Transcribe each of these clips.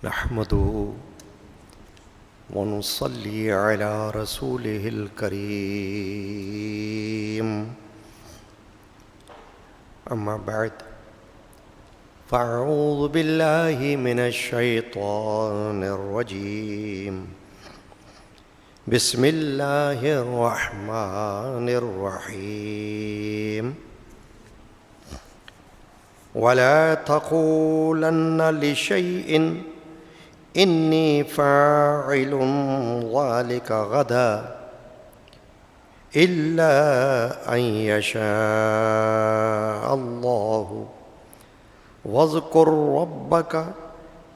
نحمده ونصلي على رسوله الكريم أما بعد فأعوذ بالله من الشيطان الرجيم بسم الله الرحمن الرحيم ولا تقولن لشيء إني فاعل ذلك غدا إلا أن يشاء الله واذكر ربك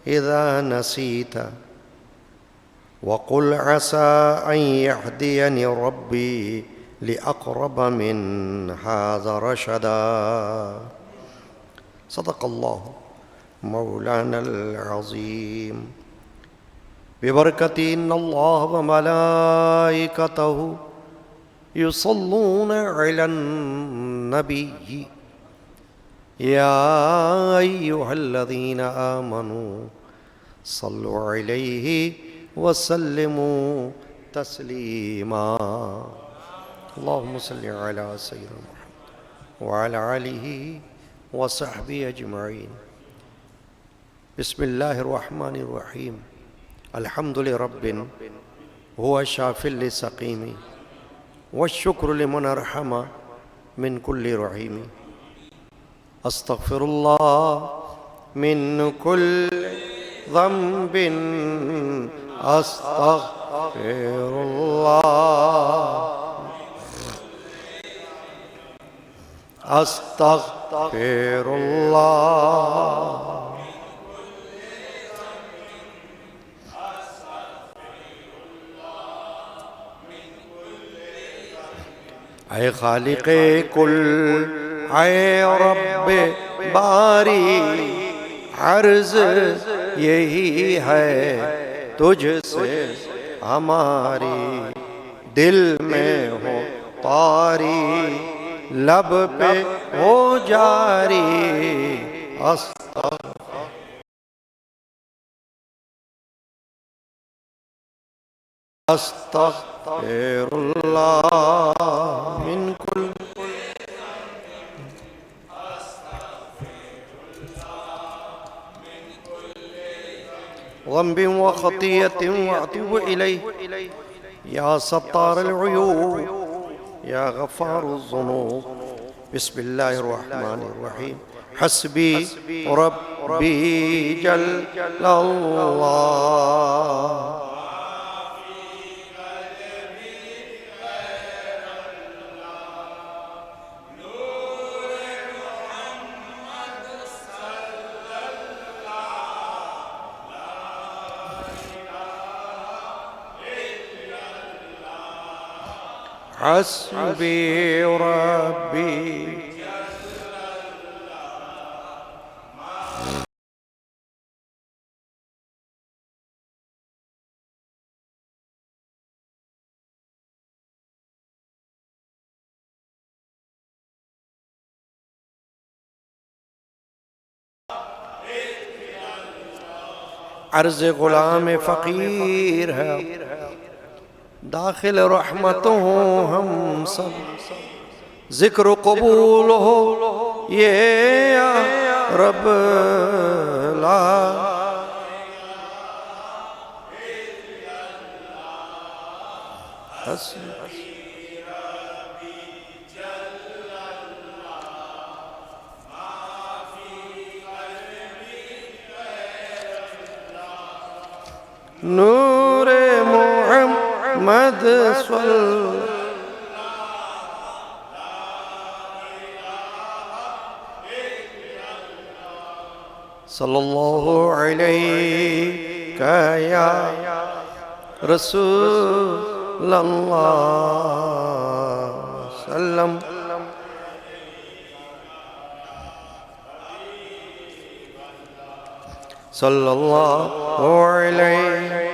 إذا نسيت وقل عسى أن يهديني ربي لأقرب من هذا رشدا صدق الله مولانا العظيم ببركة إن الله وملائكته يصلون على النبي يا أيها الذين آمنوا صلوا عليه وسلموا تسليما اللهم صل على سيدنا محمد وعلى آله وصحبه أجمعين بسم الله الرحمن الرحيم الحمد لرب هو شافٍ لسقيم والشكر لمن أرحم من كل رحيم أستغفر الله من كل ذنب أستغفر الله أستغفر الله اے خالق کل اے رب باری عرض یہی ہے تجھ سے ہماری دل میں ہو طاری لب پہ ہو جاری استغفر اللہ من کل ذنب وخطیۃ واتوب الیہ یا ستار العیوب یا غفار الذنوب بسم اللہ الرحمن الرحیم حسبی ربی جل اللہ حسبی ربی عرض غلام فقیر ہے داخل رحمتوں ہم سب ذکر قبول ہو یہ یا رب لا نور محمد صلی اللہ علیہ یا رسول اللہ سلم صلی اللہ علیہ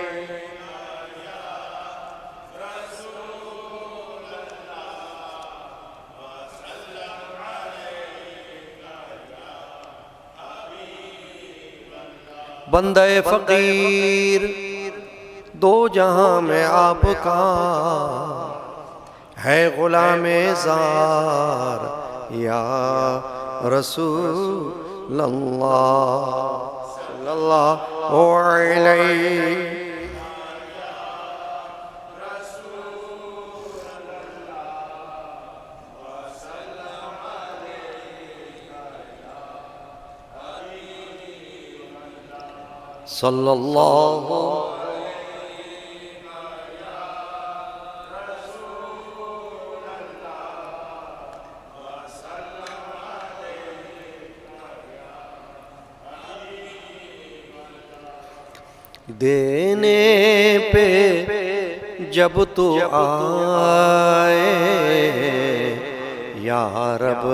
بندہ فقیر دو جہاں میں آپ کا ہے غلام زار یا رسول اللہ صلی اللہ علیہ صلی اللہ دینے پہ جب تو آئے یا رب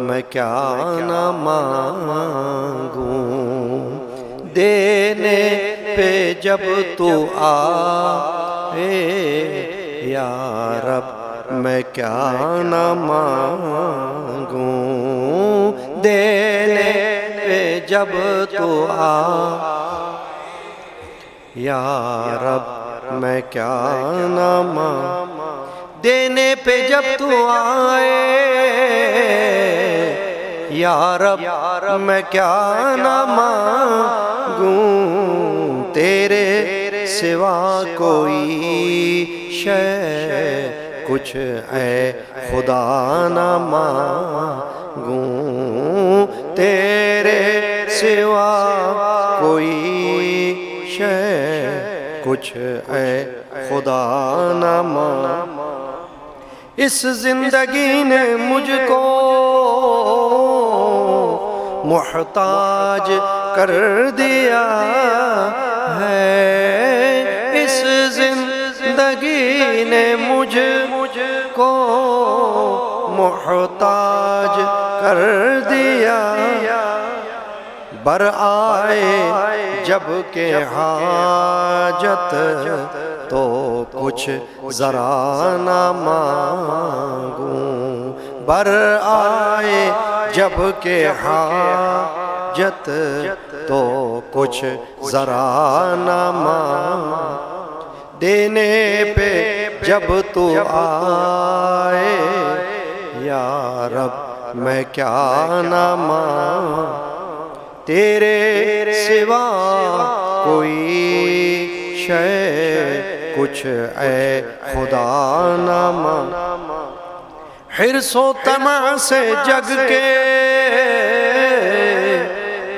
میں کیا نہ مانگوں دینے پہ جب تو آئے یا رب میں کیا نہ مانگوں دینے پہ جب تو آئے یا رب میں کیا نہ مانگوں دینے پہ جب تو آئے یا رب میں کیا نہ مانگوں تیرے سوا کوئی شے کچھ اے خدا نہ مانگوں تیرے سوا کوئی شے کچھ اے خدا نہ مانگوں اس زندگی نے مجھ کو محتاج کر دیا ہے اس زندگی نے مجھ کو محتاج کر دیا بر آئے جب کہ حاجت تو کچھ ذرا نہ مانگوں بر آئے جب کہ حاجت تو کچھ ذرا نہ مانگوں دینے پہ جب تو آئے یا رب میں کیا نہ مانگوں تیرے سوا کوئی شے کچھ اے خدا نہ مانگوں حرص و طمع سے جگ کے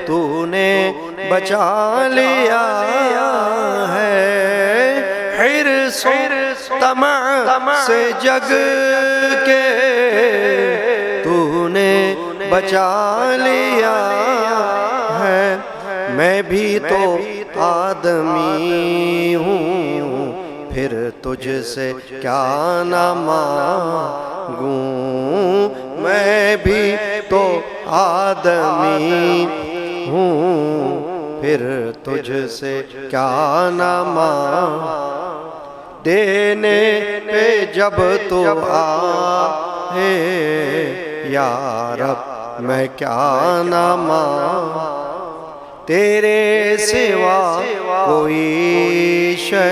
تو نے بچا لیا ہے حرص و طمع سے جگ کے تو نے بچا لیا ہے میں بھی تو آدمی ہوں پھر تجھ سے کیا نہ مانگوں میں بھی تو آدمی ہوں پھر تجھ سے کیا نہ مانگوں دینے پہ جب تو آئے یا رب میں کیا نہ مانگوں تیرے سوا کوئی شے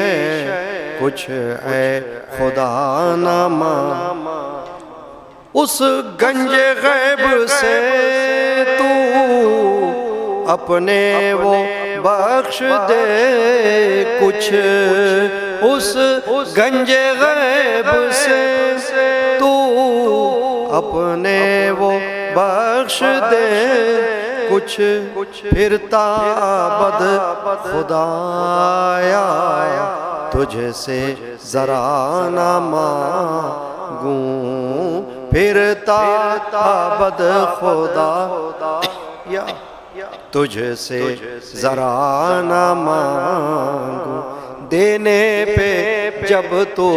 کچھ اے خدا نہ مانگوں اس گنج غیب سے تو اپنے وہ بخش دے کچھ اس گنج غیب سے تو اپنے وہ بخش دے کچھ پھرتا بد خدایا تجھ سے ذرا نہ مانگوں پھرتا بد خدا یا تجھ سے ذرا نہ مانگوں دینے پہ جب تو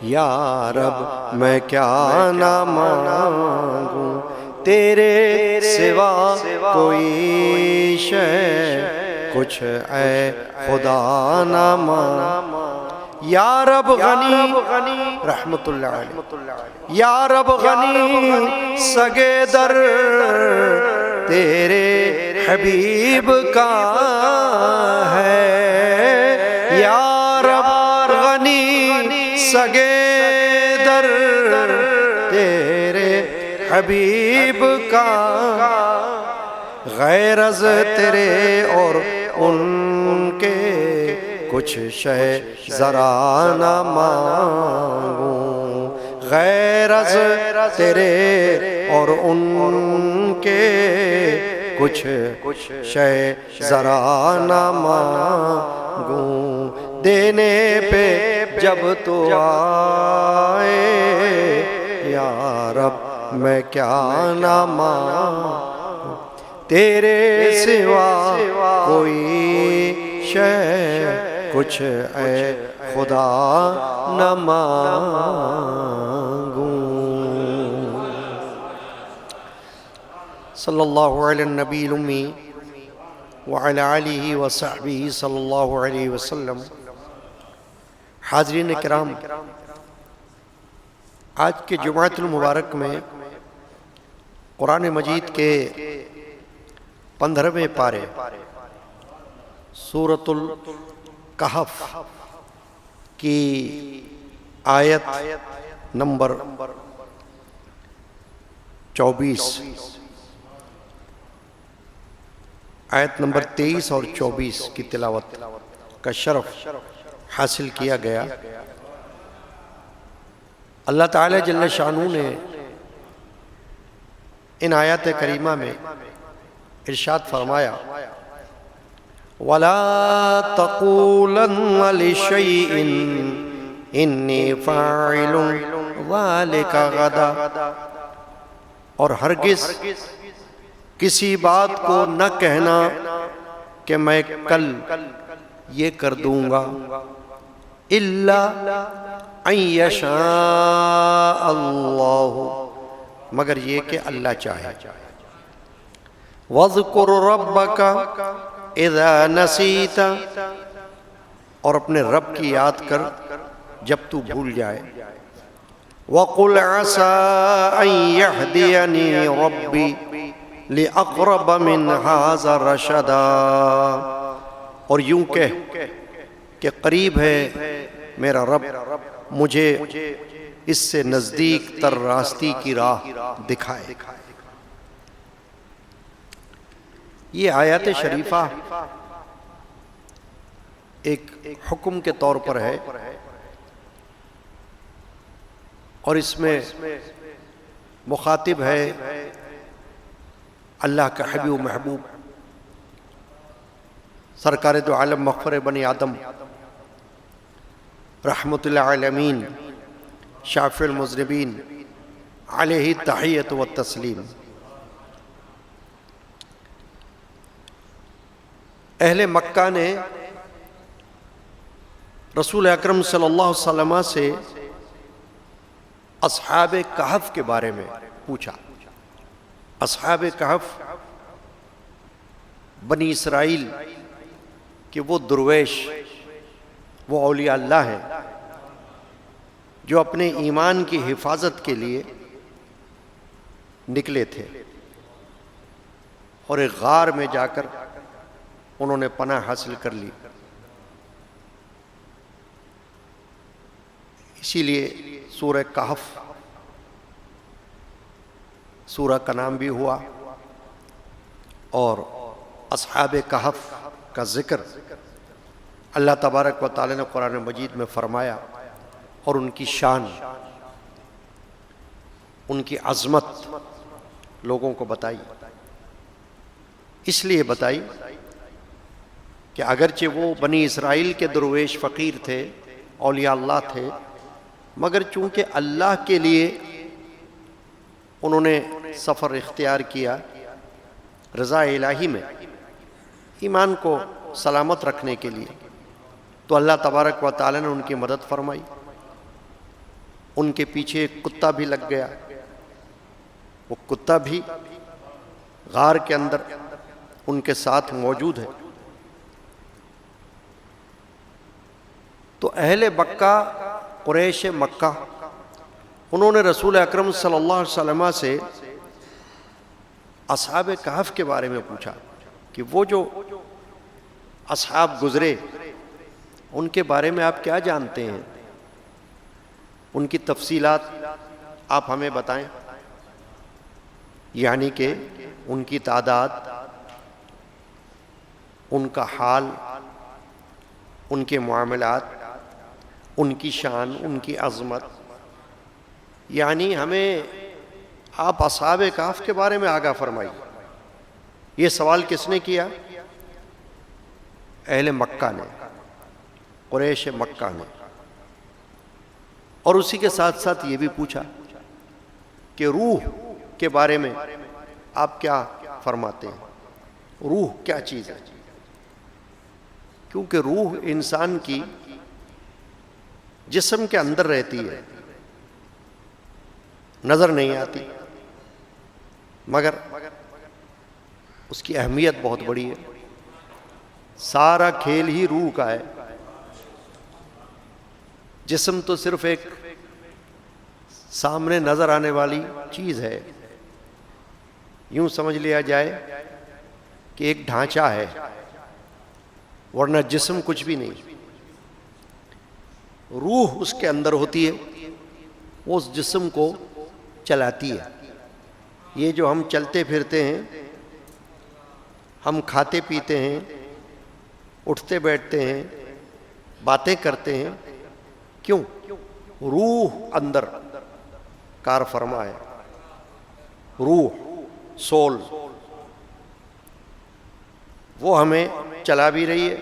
یا رب میں کیا نہ مانگوں تیرے سوا کوئی شے کچھ اے خدا نہ مانگوں یا رب غنی رحمت اللہ علیہ یا رب غنی سگے در تیرے حبیب کا ہے، یا رب غنی سگے در تیرے حبیب کا، غیر از تیرے اور ان کے کچھ شے ذرا نہ مانگوں، غیر از تیرے اور ان کے کچھ شے ذرا نہ مانگوں، دینے پہ جب تو آئے یا رب میں کیا نہ مانگوں، تیرے سوا کوئی شے کچھ اے خدا نہ مانگوں۔ صلی اللہ علیہ النبی الامی وعلی آلہ وصحبہ صلی اللہ علیہ وسلم۔ حاضرین کرام، آج کے جمعۃ المبارک میں قرآن مجید کے 15ویں پارے سورۃ الکہف کی آیت نمبر 24، آیت نمبر 23 اور 24 کی تلاوت کا شرف حاصل کیا گیا۔ اللہ تعالی جل شانہ نے ان آیات کریمہ میں ارشاد فرمایا، وَلَا تَقُولَنَّ لِشَيْءٍ إِنِّي فَاعِلٌ ذَلِكَ غَدًا، اور ہرگز کسی بات کو نہ کہنا کہ میں کل یہ کر دوں گا، إِلَّا أَن يَشَاءَ اللَّهُ، مگر یہ کہ اللہ چاہے۔ وَاذْكُرْ رَبَّكَ إِذَا نَسِيتَ، اور اپنے رب کی یاد کر جب تو بھول جائے۔ وَقُلْ عَسَىٰ أَن يَهْدِيَنِي رَبِّي لِأَقْرَبَ مِنْ هَٰذَا رَشَدًا، اور یوں کہہ کہ قریب ہے میرا رب مجھے اس سے نزدیک تر راستی کی راہ دکھائے۔ یہ آیات شریفہ ایک حکم کے طور پر ہے، اور اس میں مخاطب ہے اللہ کا حبیب و محبوب سرکار دو عالم مغفر بنی آدم رحمت اللہ عالمین شافع المذنبین علیہ التحیۃ والتسلیم۔ اہل مکہ نے رسول اکرم صلی اللہ علیہ وسلم سے اصحاب کہف کے بارے میں پوچھا۔ اصحاب کہف بنی اسرائیل کہ وہ درویش، وہ اولیاء اللہ ہیں جو اپنے ایمان کی حفاظت کے لیے نکلے تھے، اور ایک غار میں جا کر انہوں نے پناہ حاصل کر لی۔ اسی لیے سورہ کہف سورہ کا نام بھی ہوا، اور اصحاب کہف کا ذکر اللہ تبارک و تعالی نے قرآن مجید میں فرمایا، اور ان کی شان، ان کی عظمت لوگوں کو بتائی۔ اس لیے بتائی کہ اگرچہ وہ بنی اسرائیل کے درویش فقیر تھے، اولیاء اللہ تھے، مگر چونکہ اللہ کے لیے انہوں نے سفر اختیار کیا رضا الہی میں، ایمان کو سلامت رکھنے کے لیے، تو اللہ تبارک و تعالی نے ان کی مدد فرمائی۔ ان کے پیچھے ایک کتا بھی لگ گیا، وہ کتا بھی غار کے اندر ان کے ساتھ موجود ہے۔ تو اہل مکہ، قریش مکہ، انہوں نے رسول اکرم صلی اللہ علیہ وسلم سے اصحاب کہف کے بارے میں پوچھا کہ وہ جو اصحاب گزرے ان کے بارے میں آپ کیا جانتے ہیں، ان کی تفصیلات آپ ہمیں بتائیں، یعنی کہ ان کی تعداد، ان کا حال، ان کے معاملات، ان کی شان، ان کی عظمت، یعنی ہمیں آپ اصحاب کہف کے بارے میں آگاہ فرمائیے۔ یہ سوال کس نے کیا؟ اہل مکہ نے، قریش مکہ نے۔ اور اسی کے ساتھ ساتھ یہ بھی پوچھا کہ روح کے بارے میں آپ کیا فرماتے ہیں، روح کیا چیز ہے؟ کیونکہ روح انسان کی جسم کے اندر رہتی ہے، نظر نہیں آتی، مگر اس کی اہمیت بہت بڑی ہے۔ سارا کھیل ہی روح کا ہے۔ جسم تو صرف ایک سامنے نظر آنے والی چیز ہے، یوں سمجھ لیا جائے کہ ایک ڈھانچہ ہے، ورنہ جسم کچھ بھی نہیں۔ روح اس کے اندر ہوتی ہے، وہ اس جسم کو چلاتی ہے۔ یہ جو ہم چلتے پھرتے ہیں، ہم کھاتے پیتے ہیں، اٹھتے بیٹھتے ہیں، باتیں کرتے ہیں، کیوں؟ روح اندر کار فرما ہے۔ روح، سول، وہ ہمیں چلا بھی رہی ہے،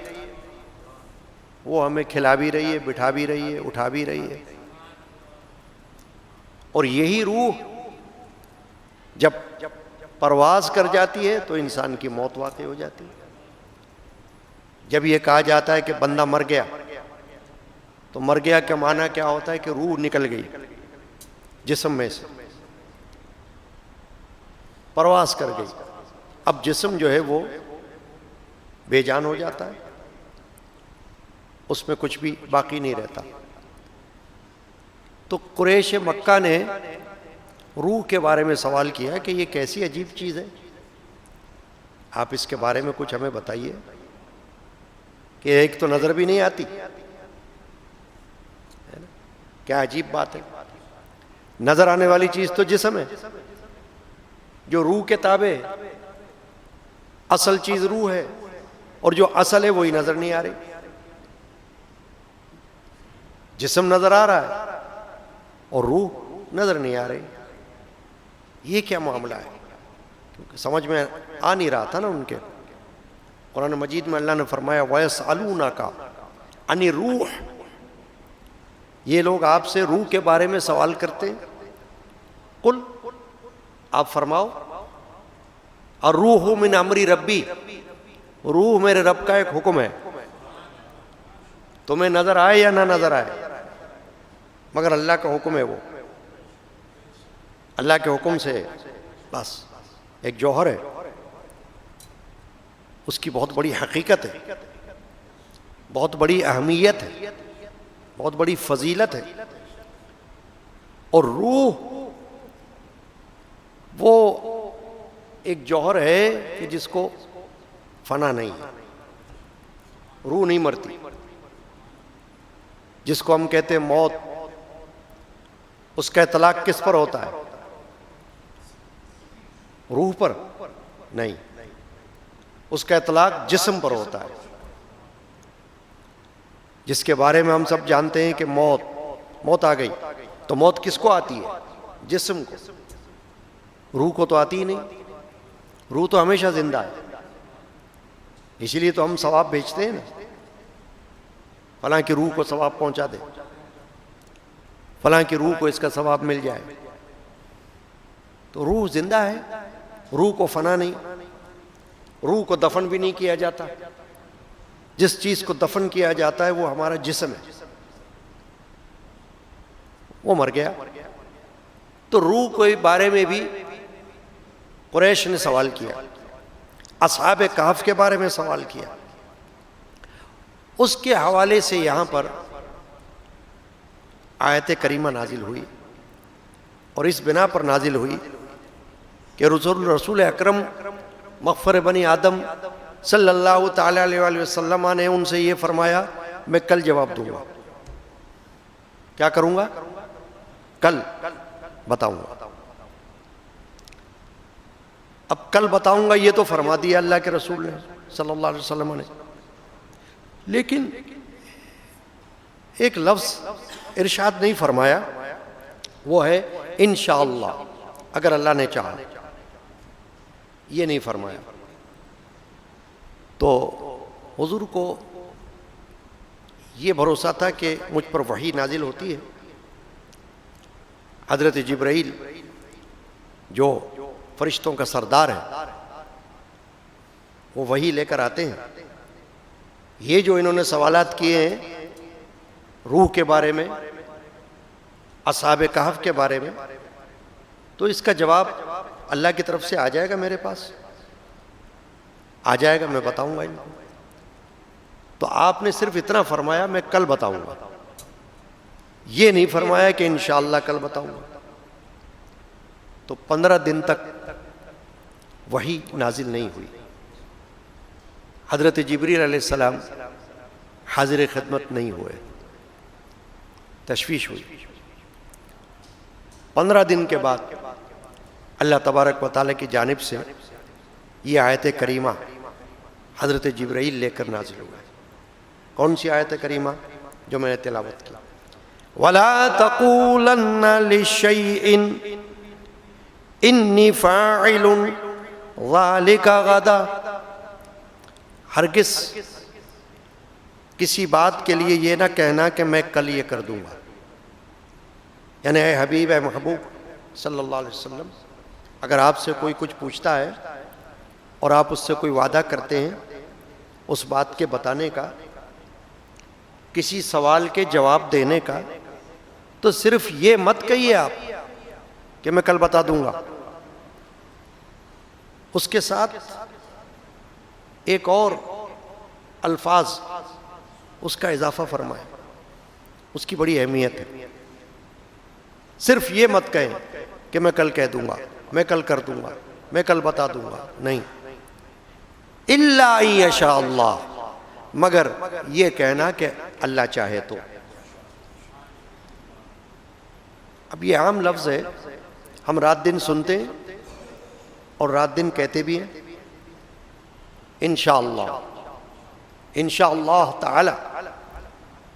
وہ ہمیں کھلا بھی رہی ہے، بٹھا بھی رہی ہے، اٹھا بھی رہی ہے۔ اور یہی روح جب پرواز کر جاتی ہے تو انسان کی موت واقع ہو جاتی ہے۔ جب یہ کہا جاتا ہے کہ بندہ مر گیا، تو مر گیا کا معنی کیا ہوتا ہے؟ کہ روح نکل گئی جسم میں سے، پرواز کر گئی۔ اب جسم جو ہے وہ بے جان ہو جاتا ہے، اس میں کچھ بھی باقی نہیں رہتا۔ تو قریش مکہ نے روح کے بارے میں سوال کیا کہ یہ کیسی عجیب چیز ہے، آپ اس کے بارے میں کچھ ہمیں بتائیے، کہ ایک تو نظر بھی نہیں آتی، کیا عجیب بات ہے۔ نظر آنے والی چیز تو جسم ہے جو روح کے تابع ہے، اصل چیز روح ہے، اور جو اصل ہے وہی نظر نہیں آ رہی۔ جسم نظر آ رہا ہے اور روح نظر نہیں آ رہی، یہ کیا معاملہ ہے؟ کیونکہ سمجھ میں آ نہیں رہا تھا نا ان کے۔ قرآن مجید میں اللہ نے فرمایا وَيَسْأَلُونَكَ عَنِ الرُّوحِ، یہ لوگ آپ سے روح کے بارے میں سوال کرتے ہیں۔ قل، آپ فرماؤ، الروح من امر ربی، روح میرے رب کا ایک حکم ہے، تمہیں نظر آئے یا نہ نظر آئے، مگر اللہ کا حکم ہے، وہ اللہ کے حکم سے بس ایک جوہر ہے، اس کی بہت بڑی حقیقت ہے، بہت بڑی اہمیت ہے، بہت بڑی فضیلت ہے۔ اور روح وہ ایک جوہر ہے کہ جس کو فنا نہیں ہے، روح نہیں مرتی۔ جس کو ہم کہتے ہیں موت، اس کا اطلاق کس پر ہوتا ہے؟ روح پر نہیں، اس کا اطلاق جسم پر ہوتا ہے، جس کے بارے میں ہم سب جانتے ہیں کہ موت آ گئی، تو موت کس کو آتی ہے؟ جسم کو، روح کو تو آتی ہی نہیں۔ روح تو ہمیشہ زندہ ہے، اسی لیے تو ہم ثواب بھیجتے ہیں نا، فلاں کی روح کو ثواب پہنچا دے، فلاں کی روح کو اس کا ثواب مل جائے۔ تو روح زندہ ہے، روح کو فنا نہیں، روح کو دفن بھی نہیں کیا جاتا۔ جس چیز کو دفن کیا جاتا ہے وہ ہمارا جسم ہے، وہ مر گیا۔ تو روح کے بارے میں بھی قریش نے سوال کیا، اصحاب کہف کے بارے میں سوال کیا۔ اس کے حوالے سے یہاں پر آیت کریمہ نازل ہوئی، اور اس بنا پر نازل ہوئی کہ رسول اکرم مغفر بنی آدم صلی اللہ تعالی علیہ وآلہ وسلم نے ان سے یہ فرمایا میں کل جواب دوں گا. کیا کروں گا؟ کل بتاؤں گا. اب کل بتاؤں گا یہ تو فرما دیا اللہ کے رسول نے صلی اللہ علیہ وسلم نے، لیکن ایک لفظ ارشاد نہیں فرمایا، وہ ہے انشاءاللہ، اگر اللہ نے چاہا. یہ نہیں فرمایا. تو حضور کو یہ بھروسہ تھا کہ مجھ پر وحی نازل ہوتی ہے. حضرت جبرائیل جو فرشتوں کا سردار ہے وہ وحی لے کر آتے ہیں. یہ جو انہوں نے سوالات کیے ہیں روح کے بارے میں، اصحاب کہف کے بارے میں، تو اس کا جواب اللہ کی طرف سے آ جائے گا، میرے پاس آ جائے گا، میں بتاؤں گا ان کو. تو آپ نے صرف اتنا فرمایا میں کل بتاؤں گا، یہ نہیں فرمایا کہ انشاءاللہ کل بتاؤں گا. تو 15 دن تک وحی نازل نہیں ہوئی. حضرت جبریل علیہ السلام حاضر خدمت نہیں ہوئے، تشویش ہوئی. 15 دن کے بعد اللہ تبارک و تعالیٰ کی جانب سے یہ آیت کریمہ حضرت جبرائیل لے کر نازل ہوئے. کون سی آیت کریمہ؟ جو میں نے تلاوت کی. وَلَا تَقُولَنَّ لِشَيْءٍ إِنِّي فَاعِلٌ ذَلِكَ غَدًا. ہرگز کسی بات کے لیے یہ نہ کہنا کہ میں کل یہ کر دوں گا. یعنی اے حبیب، اے محبوب صلی اللہ علیہ وسلم، اگر آپ سے کوئی کچھ پوچھتا ہے اور آپ اس سے کوئی وعدہ کرتے ہیں اس بات کے بتانے کا، کسی سوال کے جواب دینے کا، تو صرف یہ مت کہیے آپ کہ میں کل بتا دوں گا. اس کے ساتھ ایک اور الفاظ اس کا اضافہ فرمائیں، اس کی بڑی اہمیت ہے. صرف یہ مت کہیں کہ میں کل کہہ دوں گا، میں کل کر دوں گا، میں کل بتا دوں گا، نہیں. الا ان یشاء اللہ، مگر یہ کہنا کہ اللہ چاہے تو. اب یہ عام لفظ ہے، ہم رات دن سنتے ہیں اور رات دن کہتے بھی ہیں انشاءاللہ، انشاءاللہ تعالی،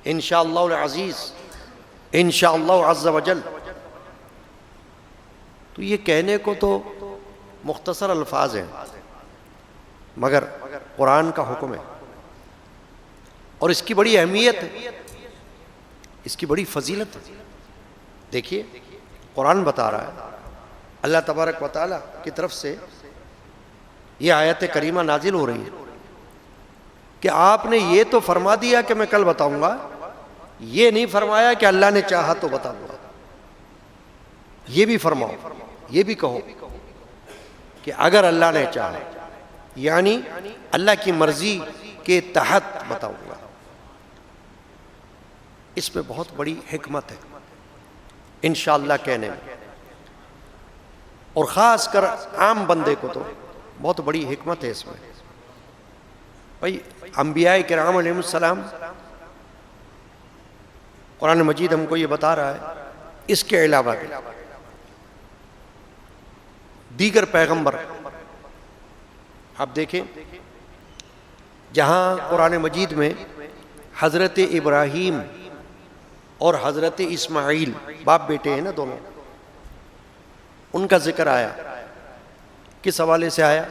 انشاءاللہ العزیز، انشاءاللہ عز وجل. تو یہ کہنے کو تو مختصر الفاظ ہیں، مگر قرآن کا حکم ہے اور اس کی بڑی اہمیت ہے، اس کی بڑی فضیلت ہے. دیکھیے قرآن بتا رہا ہے، اللہ تبارک و تعالیٰ کی طرف سے یہ آیت کریمہ نازل ہو رہی ہے کہ آپ نے یہ تو فرما دیا کہ میں کل بتاؤں گا، یہ نہیں فرمایا کہ اللہ نے چاہا تو بتاؤں گا. یہ بھی فرماؤ، یہ بھی کہو کہ اگر اللہ نے چاہا، یعنی اللہ کی مرضی کے تحت بتاؤں گا. اس میں بہت بڑی حکمت ہے انشاءاللہ کہنے میں، اور خاص کر عام بندے کو تو بہت بڑی حکمت ہے اس میں. بھائی انبیاء کرام علیہ السلام، قرآن مجید ہم کو یہ بتا رہا ہے، اس کے علاوہ بھی دیگر پیغمبر آپ دیکھیں، جہاں قرآن مجید میں حضرت ابراہیم اور حضرت اسماعیل باپ بیٹے ہیں نا دونوں، ان کا ذکر آیا. کس حوالے سے آیا؟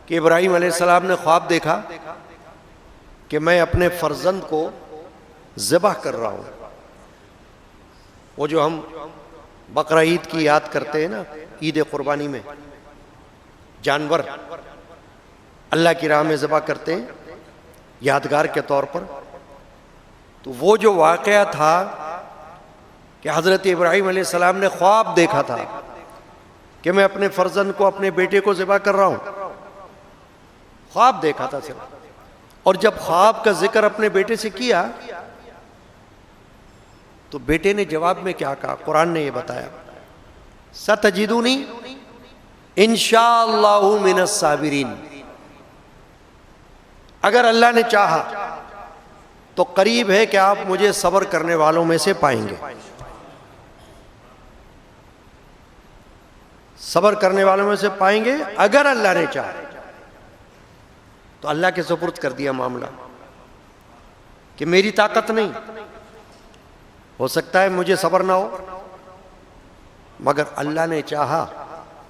کہ ابراہیم علیہ السلام نے خواب دیکھا کہ میں اپنے فرزند کو ذبح کر رہا ہوں. وہ جو ہم بقرہ عید کی یاد کرتے ہیں نا، عید قربانی میں جانور اللہ کی راہ میں ذبح کرتے ہیں یادگار کے طور پر. تو وہ جو واقعہ تھا کہ حضرت ابراہیم علیہ السلام نے خواب دیکھا تھا کہ میں اپنے فرزند کو، اپنے بیٹے کو ذبح کر رہا ہوں. خواب دیکھا تھا صرف، اور جب خواب کا ذکر اپنے بیٹے سے کیا تو بیٹے نے جواب میں کیا کہا؟ قرآن نے یہ بتایا، ستجدونی انشاءاللہ من الصابرین، اگر اللہ نے چاہا تو قریب ہے کہ آپ مجھے صبر کرنے والوں میں سے پائیں گے، صبر کرنے والوں میں سے پائیں گے اگر اللہ نے چاہا۔ تو اللہ کے سپرد کر دیا معاملہ کہ میری طاقت نہیں، ہو سکتا ہے مجھے صبر نہ ہو، مگر اللہ نے چاہا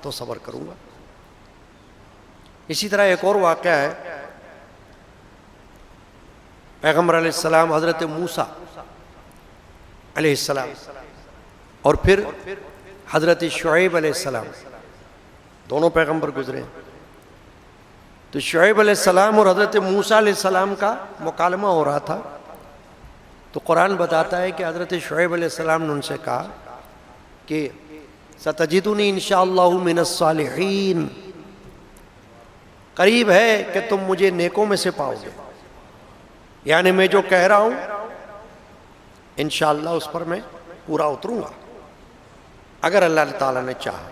تو صبر کروں گا۔ اسی طرح ایک اور واقعہ ہے، پیغمبر علیہ السلام حضرت موسیٰ علیہ السلام اور پھر حضرت شعیب علیہ السلام، دونوں پیغمبر گزرے ہیں۔ تو شعیب علیہ السلام اور حضرت موسیٰ علیہ السلام کا مکالمہ ہو رہا تھا، تو قرآن بتاتا ہے کہ حضرت شعیب علیہ السلام نے ان سے کہا کہ ستجدنی انشاءاللہ من الصالحین، قریب ہے کہ تم مجھے نیکوں میں سے پاؤ گے، یعنی میں جو کہہ رہا ہوں انشاءاللہ اس پر میں پورا اتروں گا اگر اللہ تعالیٰ نے چاہا۔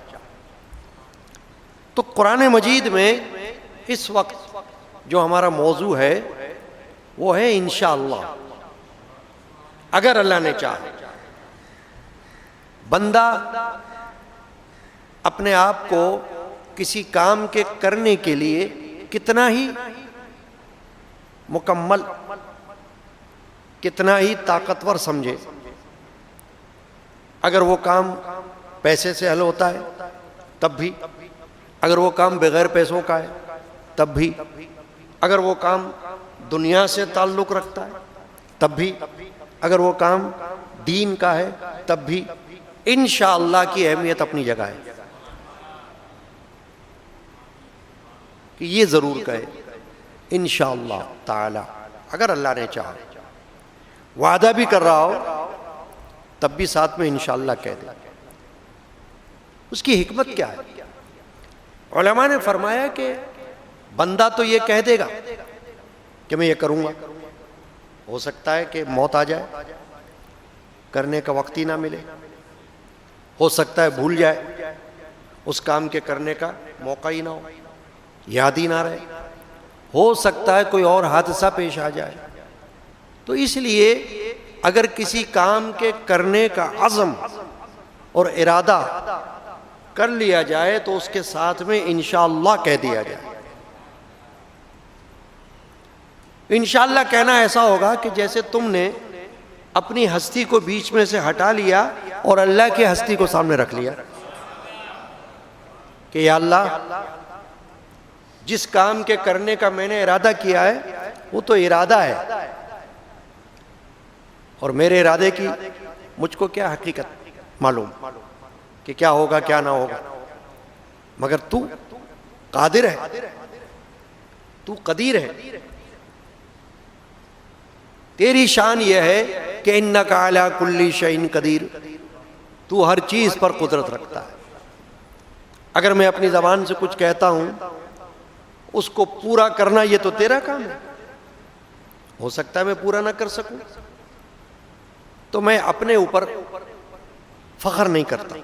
تو قرآن مجید میں اس وقت جو ہمارا موضوع ہے وہ ہے انشاءاللہ، اگر اللہ نے چاہا۔ بندہ اپنے آپ کو کسی کام کے کرنے کے لیے کتنا ہی مکمل، کتنا ہی طاقتور سمجھے، اگر وہ کام پیسے سے حل ہوتا ہے تب بھی، اگر وہ کام بغیر پیسوں کا ہے تب بھی، اگر وہ کام دنیا سے تعلق رکھتا ہے تب بھی، اگر وہ کام دین کا ہے تب بھی، انشاءاللہ کی اہمیت اپنی جگہ ہے کہ یہ ضرور کہے انشاءاللہ تعالی، اگر اللہ نے چاہا۔ وعدہ بھی کر رہا ہو تب بھی ساتھ میں انشاءاللہ کہہ دے۔ اس کی حکمت کیا ہے؟ علماء نے فرمایا کہ بندہ تو یہ کہہ دے گا کہ میں یہ کروں گا، ہو سکتا ہے کہ موت آ جائے، کرنے کا وقت ہی نہ ملے، ہو سکتا ہے بھول جائے، اس کام کے کرنے کا موقع ہی نہ ہو، یاد ہی نہ رہے، ہو سکتا ہے کوئی اور حادثہ پیش آ جائے۔ تو اس لیے اگر کسی کام کے کرنے کا عزم اور ارادہ کر لیا جائے تو اس کے ساتھ میں انشاءاللہ کہہ دیا جائے۔ انشاءاللہ کہنا ایسا ہوگا کہ جیسے تم نے اپنی ہستی کو بیچ میں سے ہٹا لیا اور اللہ کی ہستی کو سامنے رکھ لیا کہ یا اللہ، جس کام کے کرنے کا میں نے ارادہ کیا ہے وہ تو ارادہ ہے، اور میرے ارادے کی مجھ کو کیا حقیقت معلوم کہ کیا ہوگا کیا نہ ہوگا، مگر تو قادر ہے، تو قدیر ہے، تیری شان یہ ہے کہ انک علی کل شیء قدیر، تو ہر چیز پر قدرت رکھتا ہے۔ اگر میں اپنی زبان سے کچھ کہتا ہوں اس کو پورا کرنا یہ تو تیرا کام ہے، ہو سکتا ہے میں پورا نہ کر سکوں، تو میں اپنے اوپر فخر نہیں کرتا۔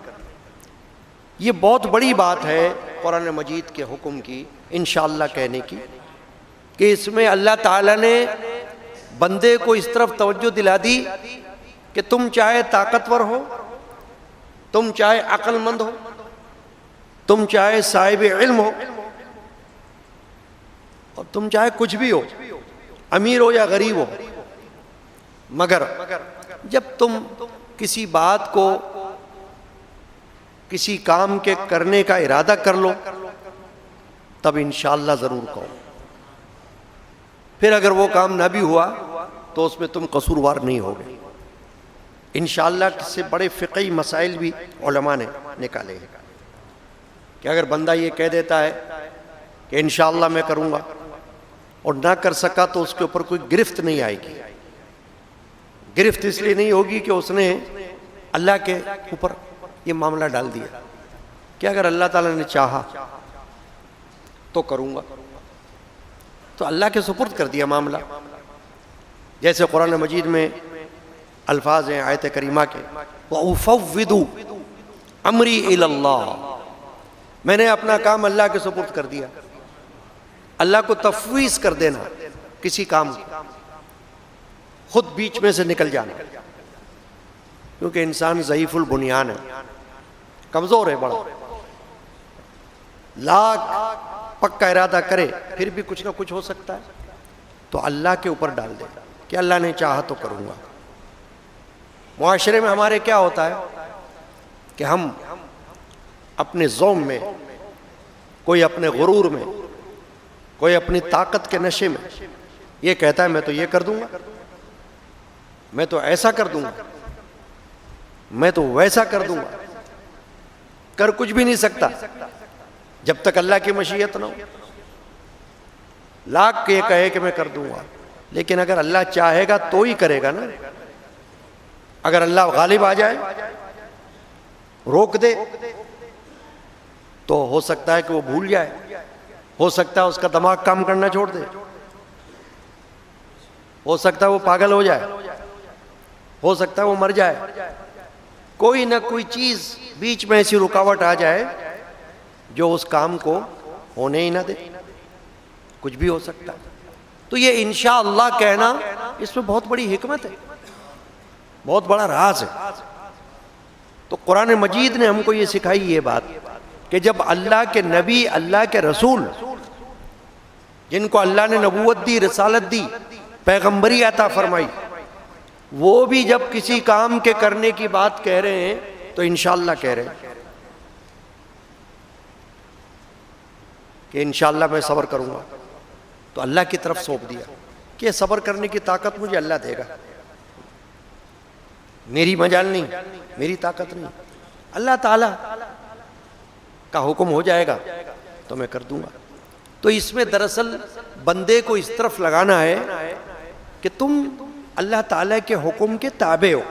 یہ بہت بڑی بات ہے قرآن مجید کے حکم کی، انشاءاللہ کہنے کی، کہ اس میں اللہ تعالیٰ نے بندے کو اس طرف توجہ دلا دی کہ تم چاہے طاقتور ہو، تم چاہے عقل مند ہو، تم چاہے صاحب علم ہو، اور تم چاہے کچھ بھی ہو، امیر ہو یا غریب ہو، مگر جب تم کسی بات کو، کسی کام کے کرنے کا ارادہ کر لو تب انشاءاللہ ضرور کہو۔ پھر اگر وہ کام نہ بھی ہوا تو اس میں تم قصوروار نہیں ہوگے۔ انشاءاللہ سے بڑے فقہی مسائل بھی علماء نے نکالے ہیں کہ اگر بندہ یہ کہہ دیتا ہے کہ انشاءاللہ میں کروں گا اور نہ کر سکا تو اس کے اوپر کوئی گرفت نہیں آئے گی۔ گرفت اس لیے نہیں ہوگی کہ اس نے اللہ کے اوپر یہ معاملہ ڈال دیا کہ اگر اللہ تعالیٰ نے چاہا تو کروں گا، تو اللہ کے سپرد کر دیا معاملہ۔ جیسے قرآن مجید میں الفاظ ہیں آیت کریمہ کے، وَأُفَوِّضُ أَمْرِي إِلَى اللَّهِ، میں نے اپنا کام اللہ کے سپرد کر دیا. اللہ کو تفویض کر دینا کسی کام کو، خود بیچ میں سے نکل جانا، کیونکہ انسان ضعیف البنیان ہے، کمزور ہے بڑا، لاکھ پکا ارادہ کرے پھر بھی کچھ نہ کچھ ہو سکتا ہے، تو اللہ کے اوپر ڈال دے کہ اللہ نے چاہا تو کروں گا. معاشرے میں ہمارے کیا ہوتا ہے کہ ہم اپنے ذوم میں، کوئی اپنے غرور میں، کوئی اپنی طاقت کے نشے میں یہ کہتا ہے میں تو یہ کر دوں گا، میں تو ایسا کر دوں گا، میں تو ویسا کر دوں گا، کر کچھ بھی نہیں سکتا جب تک اللہ کی مشیت نہ ہو. لاکھ یہ کہے کہ میں کر دوں گا، لیکن اگر اللہ چاہے گا تو ہی کرے گا نا. اگر اللہ غالب آ جائے، روک دے، تو ہو سکتا ہے کہ وہ بھول جائے، ہو سکتا ہے اس کا دماغ کام کرنا چھوڑ دے، ہو سکتا ہے وہ پاگل ہو جائے، ہو سکتا ہے وہ مر جائے، کوئی نہ کوئی چیز بیچ میں ایسی رکاوٹ آ جائے جو اس کام کو ہونے ہی نہ دے. کچھ بھی ہو سکتا ہے. تو یہ انشاءاللہ کہنا، اس میں بہت بڑی حکمت ہے، بہت بڑا راز ہے. تو قرآن مجید نے ہم کو یہ سکھائی یہ بات کہ جب اللہ کے نبی، اللہ کے رسول، جن کو اللہ نے نبوت دی، رسالت دی، پیغمبری عطا فرمائی، وہ بھی جب کسی کام کے کرنے کی بات کہہ رہے ہیں تو انشاءاللہ کہہ رہے ہیں کہ انشاءاللہ میں صبر کروں گا. تو اللہ کی طرف سونپ دیا کہ یہ صبر کرنے کی طاقت مجھے اللہ دے گا، میری مجال نہیں، میری طاقت نہیں، اللہ تعالیٰ کا حکم ہو جائے گا تو میں کر دوں گا. تو اس میں دراصل بندے کو اس طرف لگانا ہے کہ تم اللہ تعالیٰ کے حکم کے تابع ہو،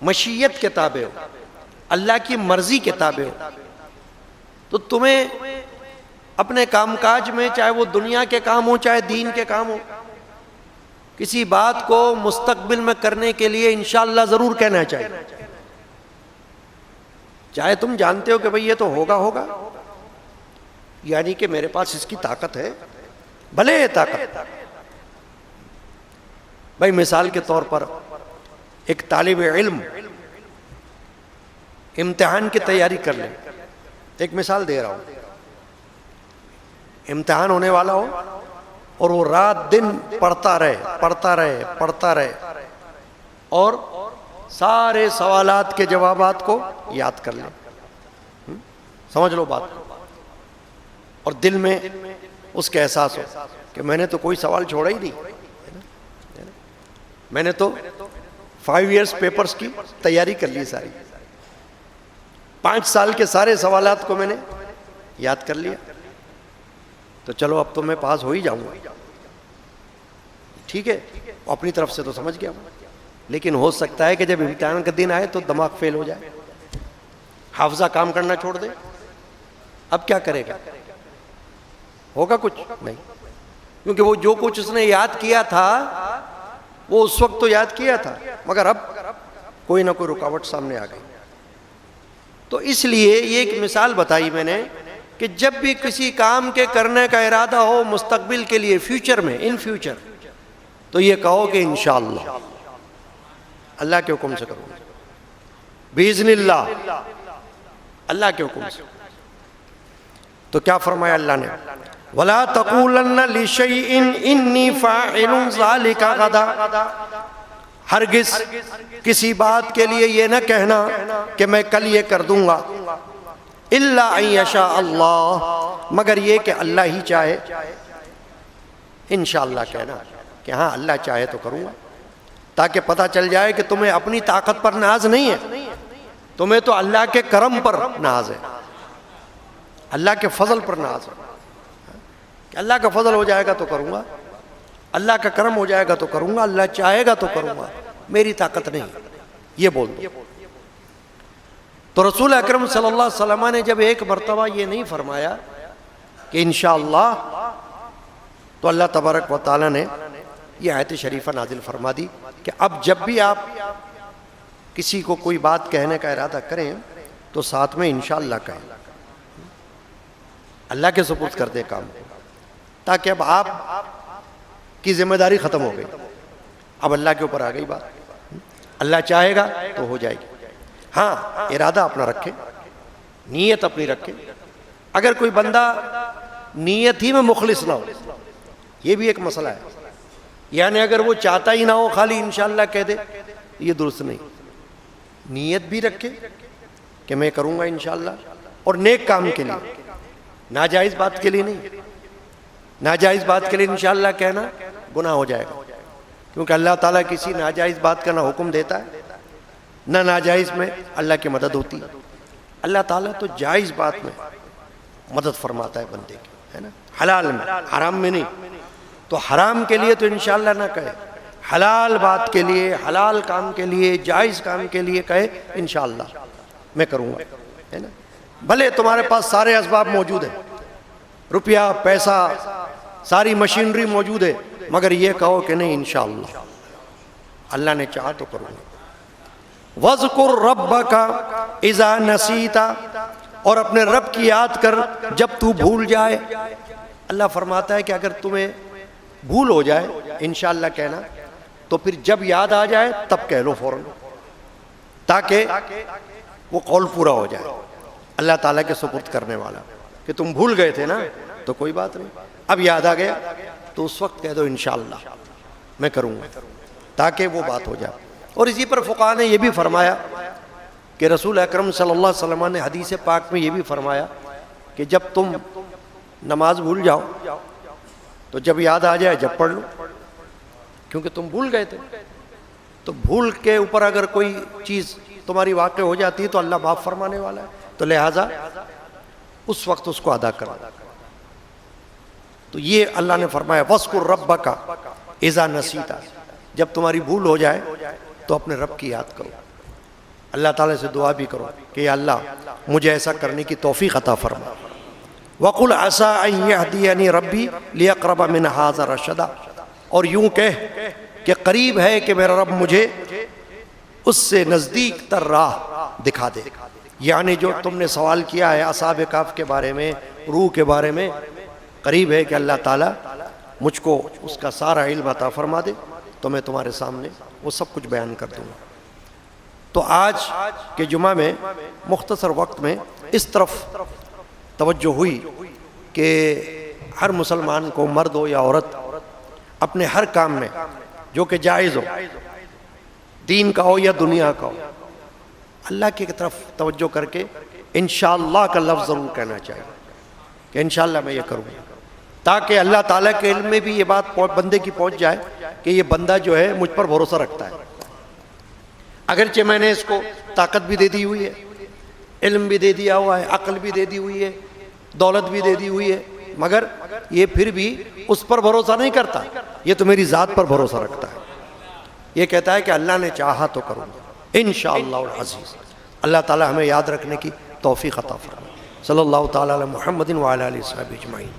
مشیت کے تابع ہو، اللہ کی مرضی کے تابع ہو. تو تمہیں اپنے کام کاج میں، چاہے وہ دنیا کے کام ہو چاہے دین کے کام ہو، کسی بات کو مستقبل میں کرنے کے لیے انشاءاللہ ضرور کہنا چاہیے. چاہے تم جانتے ہو کہ بھئی یہ تو ہوگا، یعنی کہ میرے پاس اس کی طاقت ہے، بھلے یہ طاقت. بھئی مثال کے طور پر ایک طالب علم امتحان کی تیاری کر لے. ایک مثال دے رہا ہوں، امتحان ہونے والا ہو اور وہ رات دن پڑھتا رہے اور سارے سوالات کے جوابات کو یاد کر لے. سمجھ لو بات کو. اور دل میں اس کے احساس ہو کہ میں نے تو کوئی سوال چھوڑا ہی نہیں، میں نے تو 5 ایئرس پیپرز کی تیاری کر لی ساری، 5 سال کے سارے سوالات کو میں نے یاد کر لیا، تو چلو اب تو میں پاس ہو ہی جاؤں گا. ٹھیک ہے، اپنی طرف سے تو سمجھ گیا ہوں، لیکن ہو سکتا ہے کہ جب امتحان کا دن آئے تو دماغ فیل ہو جائے، حافظہ کام کرنا چھوڑ دے. اب کیا کرے گا؟ ہوگا کچھ نہیں، کیونکہ وہ جو کچھ اس نے یاد کیا تھا وہ اس وقت تو یاد کیا تھا، مگر اب کوئی نہ کوئی رکاوٹ سامنے آ گئی. تو اس لیے یہ ایک مثال بتائی میں نے کہ جب بھی کسی کام کے کرنے کا ارادہ ہو مستقبل کے لیے، فیوچر میں، ان فیوچر، تو یہ کہو کہ انشاءاللہ اللہ کے حکم سے کروں گا، باذن اللہ، اللہ کے حکم سے. تو کیا فرمایا اللہ نے؟ وَلَا تَقُولَنَّ لِشَيْءٍ إِنِّي فَاعِلٌ ذَلِكَ غَدًا. ہرگز کسی بات کے لیے یہ نہ کہنا کہ میں کل یہ کر دوں گا، إِلَّا أَن يَشَاءَ اللَّهُ، مگر یہ کہ اللہ ہی چاہے. انشاءاللہ کہنا کہ ہاں اللہ چاہے تو کروں گا، تاکہ پتہ چل جائے کہ تمہیں اپنی طاقت پر ناز نہیں ہے، تمہیں تو اللہ کے کرم پر ناز ہے، اللہ کے فضل پر ناز ہے. کہ اللہ کا فضل ہو جائے گا تو کروں گا، اللہ کا کرم ہو جائے گا تو کروں گا، اللہ چاہے گا تو کروں گا، میری طاقت نہیں، یہ بول دو. تو رسول اکرم صلی اللہ علیہ وسلم نے جب ایک مرتبہ یہ نہیں فرمایا کہ انشاءاللہ، تو اللہ تبارک و تعالی نے یہ آیت شریفہ نازل فرما دی کہ اب جب بھی آپ کسی کو کوئی بات کہنے کا ارادہ کریں تو ساتھ میں انشاءاللہ کہیں. اللہ کے سپرد کر دے کام کو، تاکہ اب آپ کی ذمہ داری ختم ہو گئی، اب اللہ کے اوپر آ گئی بات، اللہ چاہے گا تو ہو جائے گی۔ ہاں ارادہ اپنا رکھے، نیت اپنی رکھے۔ اگر کوئی بندہ نیت ہی میں مخلص نہ ہو، یہ بھی ایک مسئلہ ہے، یعنی اگر وہ چاہتا ہی نہ ہو خالی انشاءاللہ کہہ دے، یہ درست نہیں۔ نیت بھی رکھے کہ میں کروں گا انشاءاللہ، اور نیک کام کے لیے، ناجائز بات کے لیے نہیں۔ ناجائز بات کے لیے انشاءاللہ کہنا گناہ ہو جائے گا، کیونکہ اللہ تعالیٰ کسی ناجائز بات کا نہ حکم دیتا ہے نہ ناجائز میں اللہ کی مدد ہوتی ہے۔ اللہ تعالیٰ تو جائز بات میں مدد فرماتا ہے بندے کی، ہے نا، حلال میں، حرام میں نہیں۔ تو حرام کے لیے تو انشاءاللہ نہ کہے، حلال بات کے لیے، حلال کام کے لیے، جائز کام کے لیے کہے انشاءاللہ میں کروں گا، ہے نا۔ بھلے تمہارے پاس سارے اسباب موجود ہیں، روپیہ پیسہ ساری مشینری موجود ہے، مگر یہ کہو کہ نہیں انشاءاللہ اللہ نے چاہا تو کروں گا۔ وَاذْكُرْ رَبَّكَ إِذَا نَسِيتَ، اور اپنے رب کی یاد کر جب تو بھول جائے۔ اللہ فرماتا ہے کہ اگر تمہیں بھول ہو جائے انشاءاللہ کہنا، تو پھر جب یاد آ جائے تب کہہ لو فوراً، تاکہ وہ قول پورا ہو جائے۔ اللہ تعالیٰ کے سپرد کرنے والا، کہ تم بھول گئے تھے نا تو کوئی بات نہیں، اب یاد آ گیا تو اس وقت کہہ دو انشاءاللہ میں کروں گا، تاکہ وہ بات ہو جائے۔ اور اسی پر فقہاء نے یہ بھی فرمایا کہ رسول اکرم صلی اللہ علیہ وسلم نے حدیث پاک میں یہ بھی فرمایا کہ جب تم نماز بھول جاؤ تو جب یاد آ جائے جب پڑھ لو، کیونکہ تم بھول گئے تھے۔ تو بھول کے اوپر اگر کوئی چیز تمہاری واقع ہو جاتی ہے تو اللہ معاف فرمانے والا ہے، تو لہٰذا اس وقت اس کو ادا کرو۔ تو یہ اللہ نے فرمایا وَاذْكُرْ رَبَّكَ إِذَا نَسِيتَ، جب تمہاری بھول ہو جائے تو اپنے رب کی یاد کرو، اللہ تعالیٰ سے دعا بھی کرو کہ یا اللہ مجھے ایسا کرنے کی توفیق عطا فرما۔ وَقُلْ عَسَىٰ أَن يَهْدِيَنِي رَبِّي لِيَقْرَبَ مِنْ هَٰذَا رَشَدًا، اور یوں کہہ کہ قریب ہے کہ میرا رب مجھے اس سے نزدیک تر راہ دکھا دے۔ یعنی جو تم نے سوال کیا ہے اصحاب کہف کے بارے میں، روح کے بارے میں، قریب ہے کہ اللہ تعالیٰ مجھ کو اس کا سارا علم عطا فرما دے تو میں تمہارے سامنے وہ سب کچھ بیان کر دوں گا۔ تو آج کے جمعہ میں مختصر وقت میں اس طرف توجہ ہوئی کہ ہر مسلمان کو، مرد ہو یا عورت، اپنے ہر کام میں جو کہ جائز ہو، دین کا ہو یا دنیا کا ہو، اللہ کی طرف توجہ کر کے انشاءاللہ کا لفظ ضرور کہنا چاہیے کہ انشاءاللہ میں یہ کروں گا، تاکہ اللہ تعالیٰ کے علم میں بھی یہ بات بندے کی پہنچ جائے کہ یہ بندہ جو ہے مجھ پر بھروسہ رکھتا ہے، اگرچہ میں نے اس کو طاقت بھی دے دی ہوئی ہے، علم بھی دے دیا ہوا ہے، عقل بھی دے دی ہوئی ہے، دولت بھی دے دی ہوئی ہے، مگر یہ پھر بھی اس پر بھروسہ نہیں کرتا، یہ تو میری ذات پر بھروسہ رکھتا ہے۔ یہ کہتا ہے کہ اللہ نے چاہا تو کروں گا انشاءاللہ العزیز۔ اللہ تعالی ہمیں یاد رکھنے کی توفیق عطا فرمائے۔ صلی اللہ تعالی علی محمد وعلی آلہ وصحبہ اجمعین۔